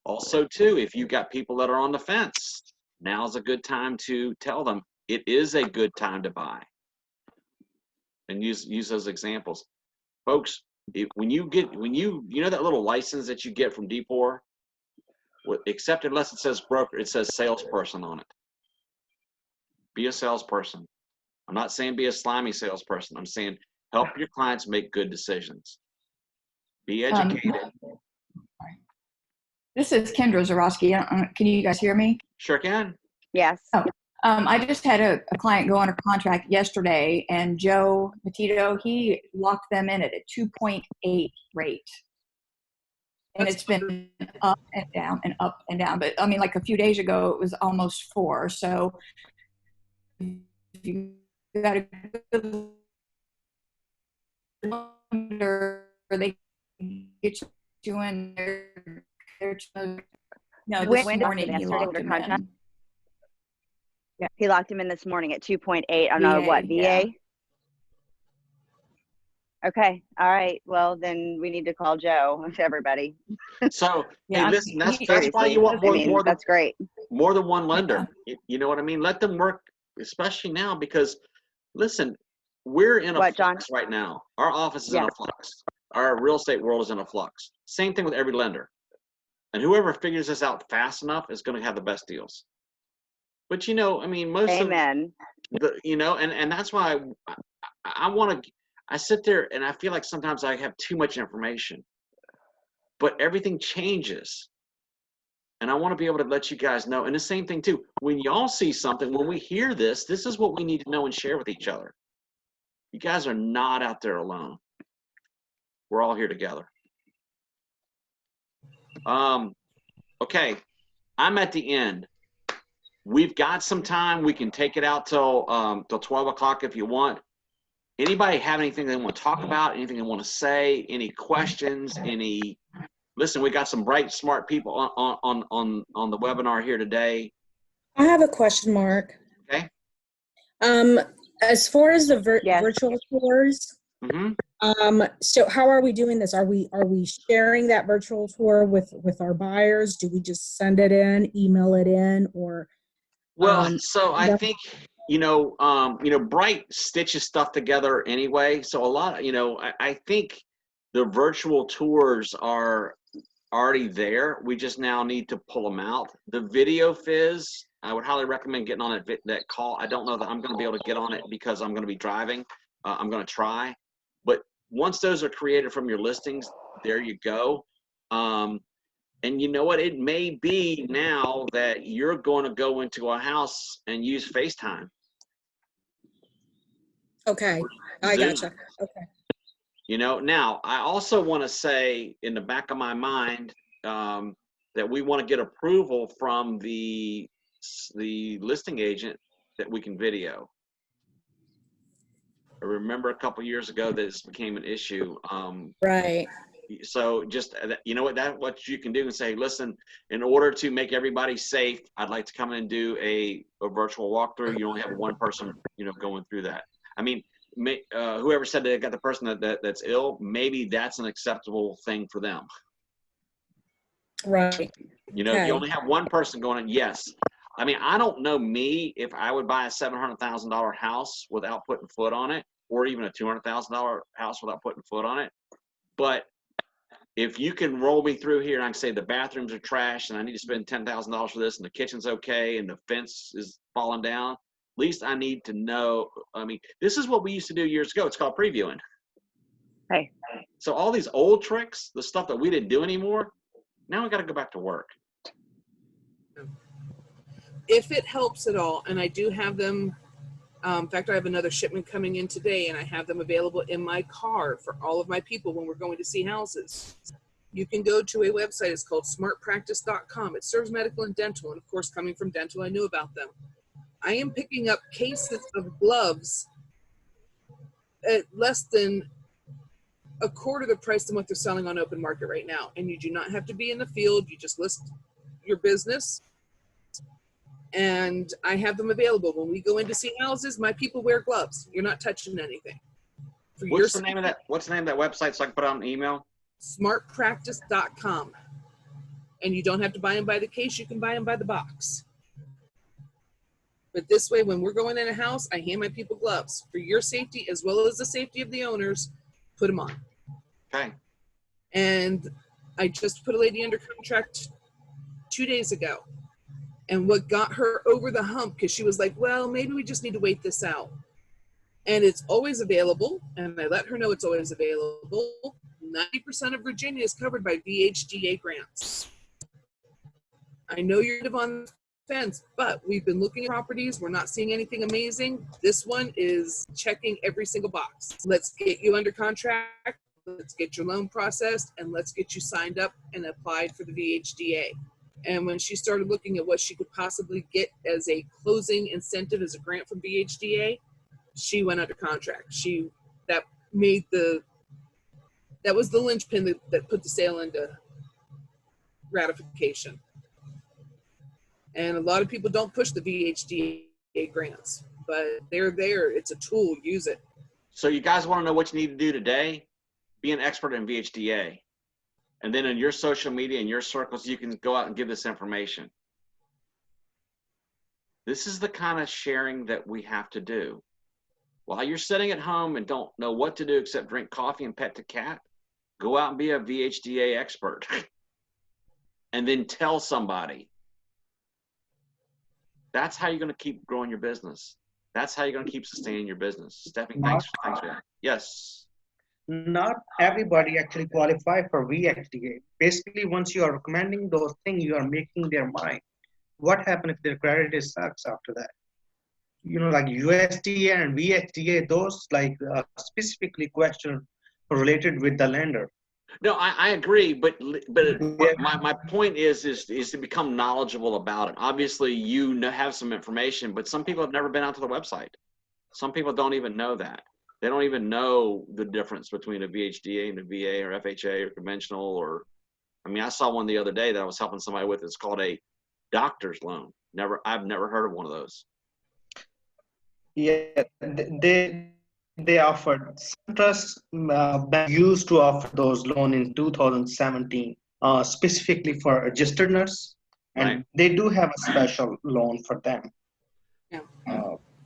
Also, too, if you've got people that are on the fence, now's a good time to tell them it is a good time to buy. And use those examples, folks. When you that little license that you get from Depor, except unless it says broker, it says salesperson on it. Be a salesperson. I'm not saying be a slimy salesperson. I'm saying help your clients make good decisions. Be educated. This is Kendra Zarowski. Can you guys hear me? Sure can. Yes. Oh, I just had a client go under contract yesterday, and Joe Petito, he locked them in at a 2.8 rate. And it's been up and down and up and down. But I mean, like a few days ago, it was almost 4. So if you got a good lender, they can get you in there. No, this morning he locked him in. Yeah. He locked him in this morning at 2.8 on a what, VA? Yeah. Okay. All right. Well, then we need to call Joe to everybody. So, Yeah, hey, listen, that's why you want more than that's great. More than one lender. You know what I mean? Let them work, especially now, because Listen, we're in a What, John? flux right now. Our office is in Yeah. a flux. Our real estate world is in a flux. Same thing with every lender. And whoever figures this out fast enough is going to have the best deals. But you know, I mean, most Amen. of the, you know, and that's why I want to, I sit there and I feel like sometimes I have too much information, but everything changes. And I want to be able to let you guys know. And the same thing too, when y'all see something, when we hear this, this is what we need to know and share with each other. You guys are not out there alone. We're all here together. Okay, I'm at the end. We've got some time. We can take it out till 12 o'clock if you want. Anybody have anything they want to talk about? Anything they want to say? Any questions? Any? Listen, we got some bright, smart people on the webinar here today. I have a question, Mark. Okay. As far as the Yes. virtual tours, so how are we doing this? Are we sharing that virtual tour with our buyers? Do we just send it in, email it in, or? Well, so I think, you know, Bright stitches stuff together anyway. So a lot, you know, I think the virtual tours are already there. We just now need to pull them out. The video fizz, I would highly recommend getting on that call. I don't know that I'm going to be able to get on it because I'm going to be driving. I'm going to try. But once those are created from your listings, there you go. And you know what? It may be now that you're going to go into a house and use FaceTime. Okay, I Zoom. gotcha. Okay. You know, now I also want to say in the back of my mind that we want to get approval from the listing agent that we can video. I remember a couple years ago this became an issue. Right. So just, you know what you can do and say, listen, in order to make everybody safe, I'd like to come in and do a virtual walkthrough. You only have one person, you know, going through that. I mean, whoever said they got the person that's ill, maybe that's an acceptable thing for them. Right. You know, you only have one person going in. Yes. I mean, I don't know me if I would buy a $700,000 house without putting foot on it, or even a $200,000 house without putting foot on it. But if you can roll me through here and I can say the bathrooms are trash and I need to spend $10,000 for this and the kitchen's okay and the fence is falling down, at least I need to know. I mean, this is what we used to do years ago. It's called previewing. Hey. So all these old tricks, the stuff that we didn't do anymore, now we got to go back to work. If it helps at all, and I do have them, in fact, I have another shipment coming in today, and I have them available in my car for all of my people when we're going to see houses. You can go to a website. It's called smartpractice.com. It serves medical and dental, and of course, coming from dental, I knew about them. I am picking up cases of gloves at less than a quarter the price than what they're selling on open market right now. And you do not have to be in the field. You just list your business. And I have them available. When we go in to see houses, my people wear gloves. You're not touching anything. What's the name of that website so I can put it on an email? Smartpractice.com. And you don't have to buy them by the case. You can buy them by the box. But this way, when we're going in a house, I hand my people gloves for your safety as well as the safety of the owners. Put them on. Okay. And I just put a lady under contract 2 days ago. And what got her over the hump, because she was like, well, maybe we just need to wait this out. And it's always available. And I let her know it's always available. 90% of Virginia is covered by VHDA grants. I know you're on the fence, but we've been looking at properties. We're not seeing anything amazing. This one is checking every single box. Let's get you under contract. Let's get your loan processed, and let's get you signed up and applied for the VHDA. And when she started looking at what she could possibly get as a closing incentive as a grant from VHDA, she went under contract. That was the linchpin that put the sale into ratification. And a lot of people don't push the VHDA grants, but they're there. It's a tool. Use it. So you guys want to know what you need to do today? Be an expert in VHDA. And then in your social media and your circles, you can go out and give this information. This is the kind of sharing that we have to do. While you're sitting at home and don't know what to do except drink coffee and pet the cat, go out and be a VHDA expert. And then tell somebody. That's how you're going to keep growing your business. That's how you're going to keep sustaining your business. Stephanie, thanks for that. Yes. Not everybody actually qualify for VHDA. Basically, once you are recommending those things, you are making their mind. What happens if their credit is sucks after that? Like USDA and VHDA, those specifically question related with the lender. No, I agree, but my point is to become knowledgeable about it. Obviously, have some information, but some people have never been out to the website. Some people don't even know that. They don't even know the difference between a VHDA and a VA or FHA or conventional. I saw one the other day that I was helping somebody with. It's called a doctor's loan. I've never heard of one of those. Yeah, they offered. SunTrust used to offer those loans in 2017, specifically for registered nurse, and right. They do have a special loan for them. Yeah.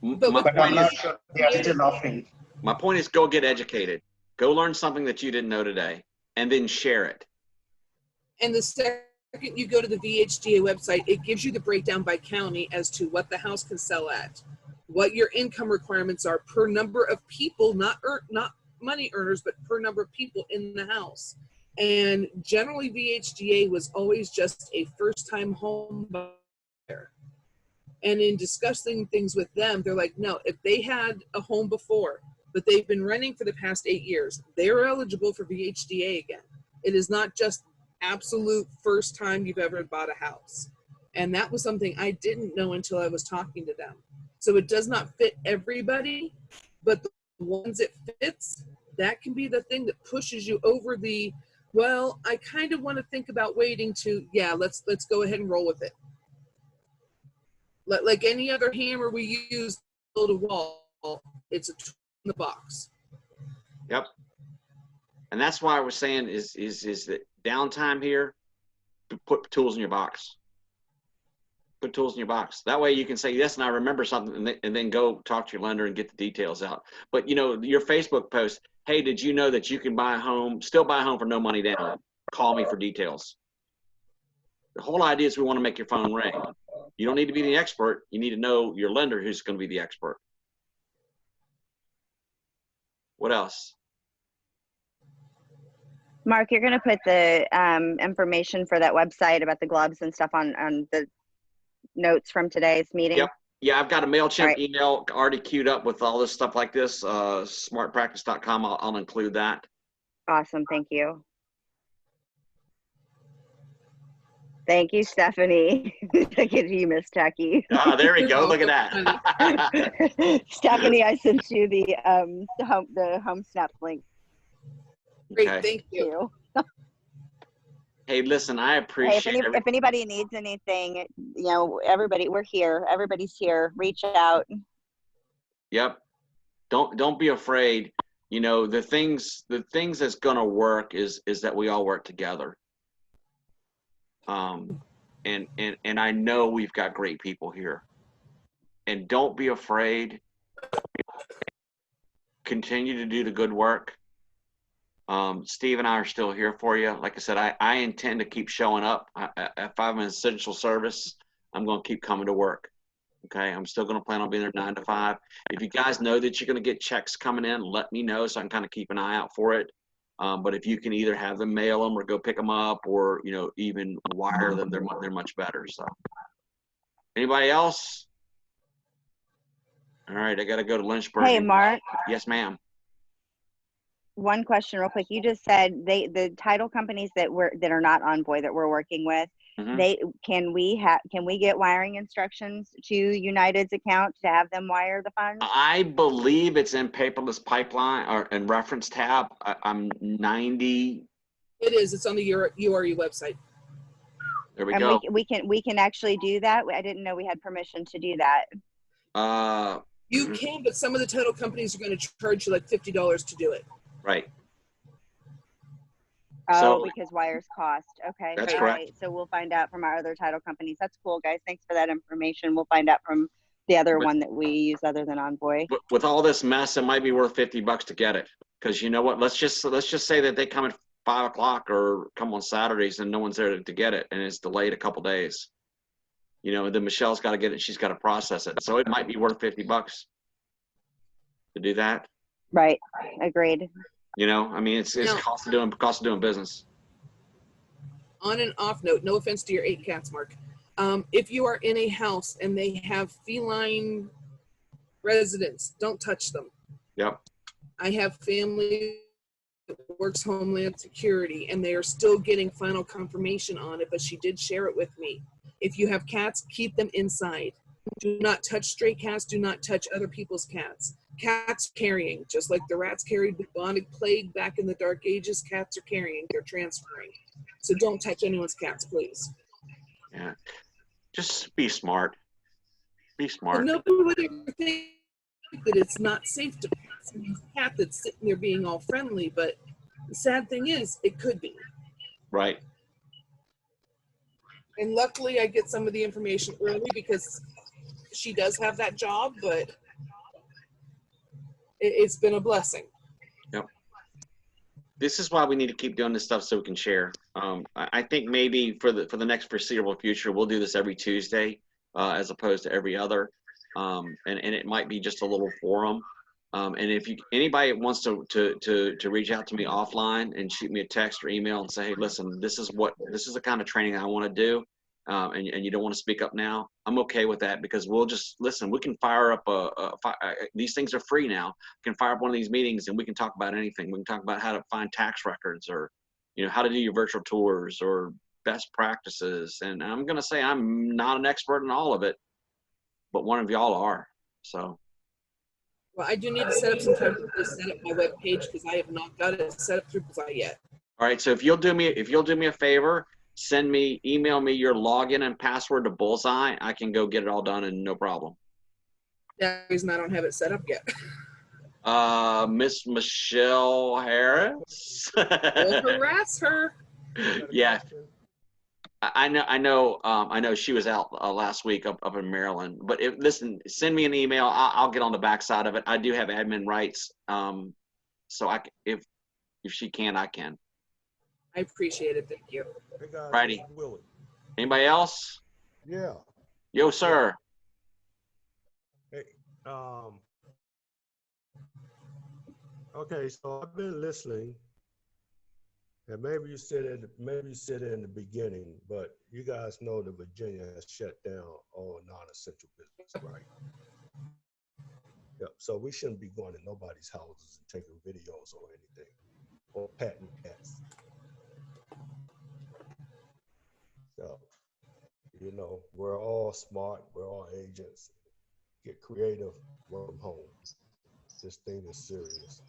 But I'm not sure they are still offering. My point is, go get educated. Go learn something that you didn't know today, and then share it. And the second you go to the VHDA website, it gives you the breakdown by county as to what the house can sell at, what your income requirements are per number of people, not money earners, but per number of people in the house. And generally, VHDA was always just a first-time home buyer. And in discussing things with them, they're like, no, if they had a home before, but they've been renting for the past 8 years, they're eligible for VHDA again. It is not just absolute first time you've ever bought a house. And that was something I didn't know until I was talking to them. So it does not fit everybody, but the ones it fits, that can be the thing that pushes you over the, well, I kind of want to think about waiting to, yeah, let's go ahead and roll with it. Like any other hammer we use to build a wall, it's a tool in the box. Yep. And that's why I was saying is that downtime here, put tools in your box. Put tools in your box. That way you can say, yes, and I remember something, and then go talk to your lender and get the details out. But your Facebook post, hey, did you know that you can still buy a home for no money down? Call me for details. The whole idea is we want to make your phone ring. You don't need to be the expert. You need to know your lender who's going to be the expert. What else? Mark, you're going to put the information for that website about the gloves and stuff on the notes from today's meeting? Yep. Yeah, I've got a MailChimp right. email already queued up with all this stuff like this. Smartpractice.com. I'll include that. Awesome. Thank you. Thank you, Stephanie. Look at you, Miss Tacky. Ah, there we go. Look at that. Stephanie, I sent you the home snap link. Great, Okay. thank you. Hey, listen, I appreciate it. If anybody needs anything, everybody, we're here. Everybody's here. Reach out. Yep. Don't be afraid. The things that's gonna work is that we all work together. And I know we've got great people here. And don't be afraid. Continue to do the good work. Steve and I are still here for you. Like I said, I intend to keep showing up. If I'm an essential service, I'm going to keep coming to work. Okay, I'm still going to plan on being there 9 to 5. If you guys know that you're going to get checks coming in, let me know so I can kind of keep an eye out for it. But if you can either have them mail them or go pick them up, or even wire them, they're much better. So, anybody else? All right, I got to go to Lynchburg. Hey, Mark. Yes, ma'am. One question real quick. You just said the title companies that are not Envoy that we're working with, Mm-hmm. can we get wiring instructions to United's account to have them wire the funds? I believe it's in paperless pipeline or in reference tab. I'm 90. It is. It's on the URU website. There we go. We can actually do that. I didn't know we had permission to do that. You can, but some of the title companies are going to charge you like $50 to do it. Right. Oh, So- because wires cost. Okay. That's all correct. right. So we'll find out from our other title companies. That's cool, guys. Thanks for that information. We'll find out from The other But- one that we use other than Envoy. With all this mess, it might be worth $50 to get it. Because you know what? Let's just say that they come at 5 o'clock or come on Saturdays and no one's there to get it, and it's delayed a couple days. You know, then Michelle's got to get it. She's got to process it. So it might be worth $50 to do that. Right. Agreed. You know, I mean, it's No. cost of doing business. On an off note, no offense to your 8 cats, Mark. If you are in a house and they have feline residents, don't touch them. Yep. I have family that works Homeland Security, and they are still getting final confirmation on it, but she did share it with me. If you have cats, keep them inside. Do not touch stray cats. Do not touch other people's cats. Cats carrying, just like the rats carried bubonic plague back in the Dark Ages, cats are carrying. They're transferring. So don't touch anyone's cats, please. Yeah. Just be smart. Be But smart. nobody would ever think that it's not safe to pass a cat that's sitting there being all friendly, but the sad thing is, it could be. Right. And luckily, I get some of the information early because she does have that job, but it's been a blessing. Yep. This is why we need to keep doing this stuff so we can share. I think maybe for the next foreseeable future, we'll do this every Tuesday as opposed to every other. And it might be just a little forum. And if anybody wants to reach out to me offline and shoot me a text or email and say, hey, listen, this is the kind of training I want to do. And you don't want to speak up now, I'm okay with that, because we'll just listen. We can fire up these things are free now. We can fire up one of these meetings and we can talk about anything. We can talk about how to find tax records, or how to do your virtual tours, or best practices. And I'm gonna say I'm not an expert in all of it, but one of y'all are. So. Well, I do need to set up some time to set up my web page because I have not got it set up through Bullseye yet. All right. So if you'll do me a favor, email me your login and password to Bullseye. I can go get it all done and no problem. That's the reason I don't have it set up yet. Miss Michelle Harris. We'll harass her. Yeah. I know she was out last week up in Maryland, but listen, send me an email. I'll get on the backside of it. I do have admin rights. So if she can, I can. I appreciate it. Thank you. Hey guys, Righty. this is Willie. Anybody else? Yeah. Yo, sir. Hey, okay, so I've been listening, and maybe you said it in the beginning, but you guys know that Virginia has shut down all non-essential business, right? Yep. So we shouldn't be going to nobody's houses and taking videos or anything, or patting cats. So, we're all smart, we're all agents. Get creative, work from home. This thing is serious.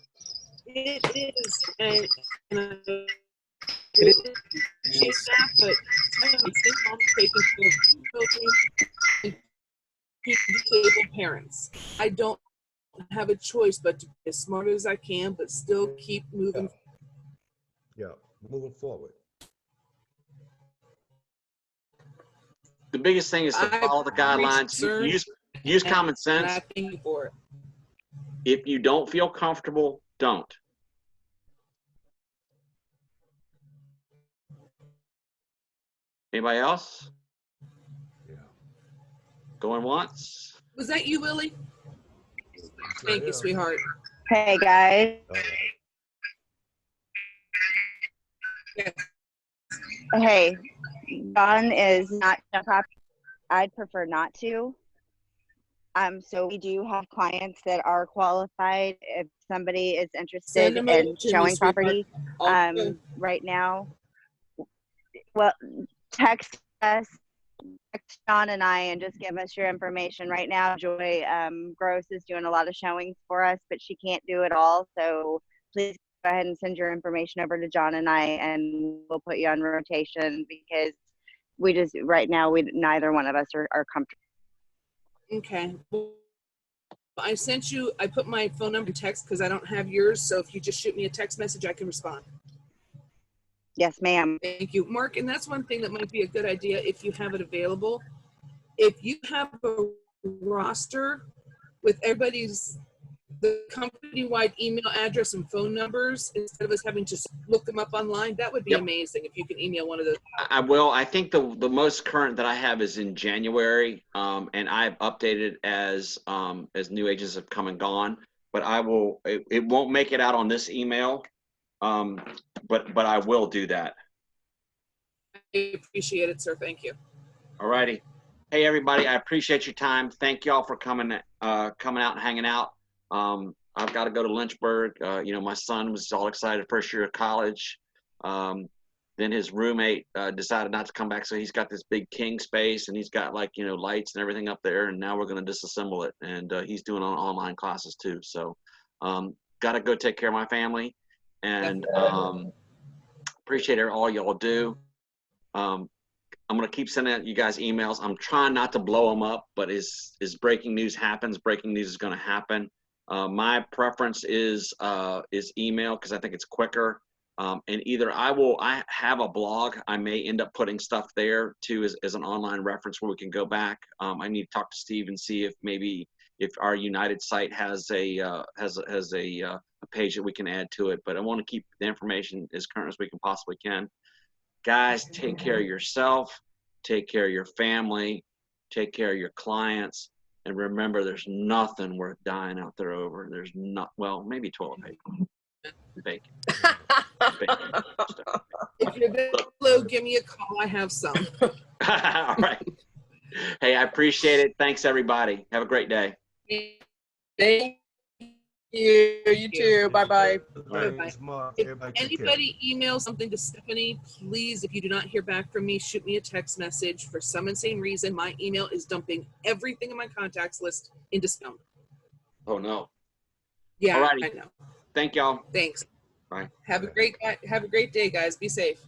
It is, and it is that, but I think I'm taking care of children and disabled parents. I don't have a choice but to be as smart as I can, but still keep moving. Yeah, moving forward. The biggest thing is to follow the guidelines. Use common sense. And I thank you for it. If you don't feel comfortable, don't. Anybody else? Yeah. Going once? Was that you, Willie? Thank you, sweetheart. Hey guys. Yes. Hey, John is not a property. I'd prefer not to. So we do have clients that are qualified. If somebody is interested Send them in over to me, showing sweetheart. property, right now, well, text us, text John and I, and just give us your information. Right now, Joy Gross is doing a lot of showings for us, but she can't do it all. So please go ahead and send your information over to John and I, and we'll put you on rotation, because we just, right now, neither one of us are comfortable. Okay. Well, I put my phone number in text because I don't have yours. So if you just shoot me a text message, I can respond. Yes, ma'am. Thank you, Mark. And that's one thing that might be a good idea if you have it available. If you have a roster with everybody's the company-wide email address and phone numbers instead of us having to look them up online? That would be Yep. amazing if you can email one of those. I will. I think the most current that I have is in January, and I've updated as new agents have come and gone. But I will. It won't make it out on this email, but I will do that. I appreciate it, sir. Thank you. All righty. Hey everybody, I appreciate your time. Thank y'all for coming out and hanging out. I've got to go to Lynchburg. My son was all excited first year of college. Then his roommate decided not to come back, so he's got this big king space and he's got lights and everything up there. And now we're going to disassemble it. And he's doing online classes too. So got to go take care of my family, and appreciate all y'all do. I'm going to keep sending you guys emails. I'm trying not to blow them up, but as breaking news happens, breaking news is going to happen. My preference is email because I think it's quicker. And either I have a blog. I may end up putting stuff there too as an online reference where we can go back. I need to talk to Steve and see if our United site has a page that we can add to it. But I want to keep the information as current as we can possibly can. Guys, take care of yourself, take care of your family, take care of your clients, and remember there's nothing worth dying out there over. There's not, well, maybe toilet paper. Bacon. If you're below, give me a call. I have some. All right. Hey, I appreciate it. Thanks, everybody. Have a great day. Thank you. You too. Bye-bye. If anybody emails something to Stephanie, please, if you do not hear back from me, shoot me a text message. For some insane reason, my email is dumping everything in my contacts list into spam. Oh, no. Yeah, Alrighty. I know. Thank y'all. Thanks. Bye. Have a great day, guys. Be safe.